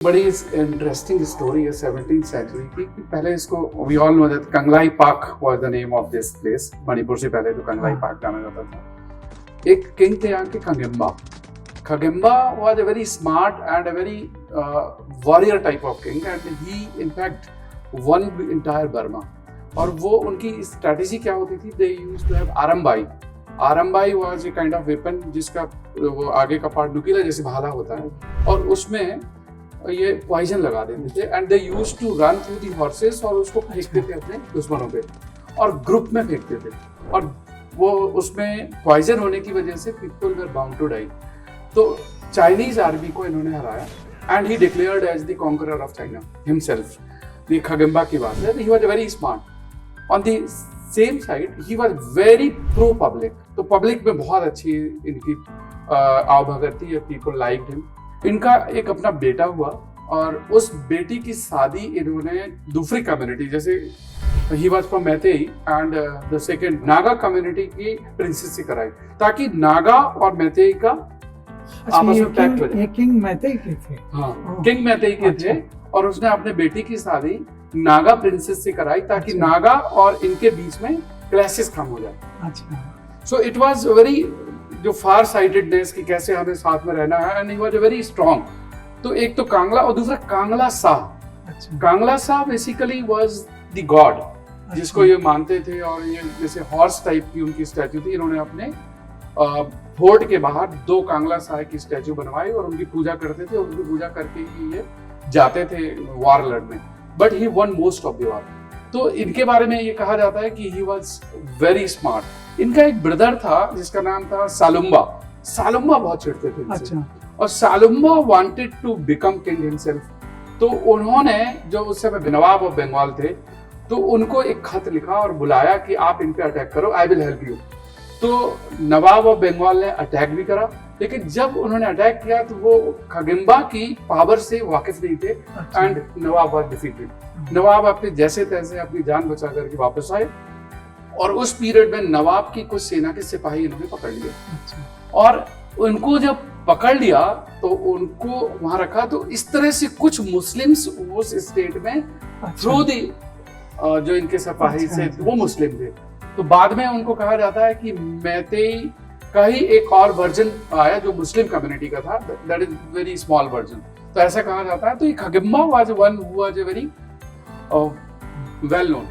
बड़ी interesting story है 17th century की कि पहले इसको वी ऑल नो दैट कंगलाई पाक was the name of this place. Manipur से पहले तो कंगलाई पाक जाना जाता था। एक किंग थे यहाँ के Khagemba. Khagemba was a very smart and a very warrior type of king and he in fact won entire Burma. और वो उनकी स्ट्रेटेजी क्या होती थी, they used to have arambai. Arambai was a kind of weapon जिसका वो आगे का पार्ट नुकीला जैसे भाला होता है और उसमें ये पॉइजन लगा देते थे and they used to run through the horses और उसको फेंकते थे अपने दुश्मनों पे और ग्रुप में फेंकते थे और वो उसमें पॉइजन होने की वजह से people were bound to die. तो चाइनीज आर्मी को इन्होंने हराया and he declared as the conqueror of China himself. ये खगेम्बा की बात है। He was very smart. On the same side he was very pro public. तो पब्लिक में बहुत अच्छी इनकी आवभगत थी, पीपल लाइक्ड हिम। इनका एक अपना बेटा हुआ और उस बेटी की शादी इन्होंने दूसरी कम्युनिटी जैसे he was from Meitei and the second Naga community की प्रिंसेस से कराई ताकि नागा और मैतेई का आपस में पैक्ट हो जाए। किंग मैतेई के थे। हाँ, किंग मैतेई के थे और उसने अपने बेटी की शादी नागा प्रिंसेस से कराई ताकि नागा और इनके बीच में क्लैशेस कम हो जाए। अच्छा। सो इट वाज वेरी जो फार साइटेडनेस की कैसे हमें साथ में रहना है and he was very strong. तो एक तो कांगला और दूसरा कांगला शाह। अच्छा। Kangla Shah basically was the God जिसको ये मानते थे और ये जैसे हॉर्स टाइप की उनकी स्टैचू थी। इन्होंने अपने फोर्ट के बाहर 2 कांगला शाह की स्टैचू बनवाई और उनकी पूजा करते थे। उनकी पूजा करके ही ये जाते थे वार लड़ने। But he one most of the war. तो इनके बारे में ये कहा जाता है कि ही वाज वेरी स्मार्ट। इनका एक ब्रदर था जिसका नाम था सालुम्बा। सालुम्बा बहुत चिढ़ते थे इनसे। अच्छा। और Salumba wanted to become king himself. तो उन्होंने जो उस समय नवाब ऑफ बंगाल थे तो उनको एक खत लिखा और बुलाया कि आप इन पे अटैक करो, आई विल हेल्प यू। तो नवाब ऑफ बंगाल ने अटैक भी करा लेकिन जब उन्होंने अटैक किया तो वो खगेम्बा की पावर से वाकिफ नहीं थे एंड नवाब वाज डिफीटेड। नवाब अपने जैसे तैसे अपनी जान बचा करके वापस आए और उस पीरियड में नवाब की कुछ सेना के सिपाही इन्होंने पकड़ लिए। अच्छा। और उनको जब पकड़ लिया तो उनको वहां रखा। तो इस तरह से कुछ मुस्लिम्स उस स्टेट में थ्रू दी जो इनके सिपाही से वो मुस्लिम थे। तो बाद में उनको कहा जाता है कि मैतेई का ही एक और वर्जन आया जो मुस्लिम कम्युनिटी का था, that is very small version. तो ऐसा कहा जाता है। तो ये Khagemba was one who was a very well known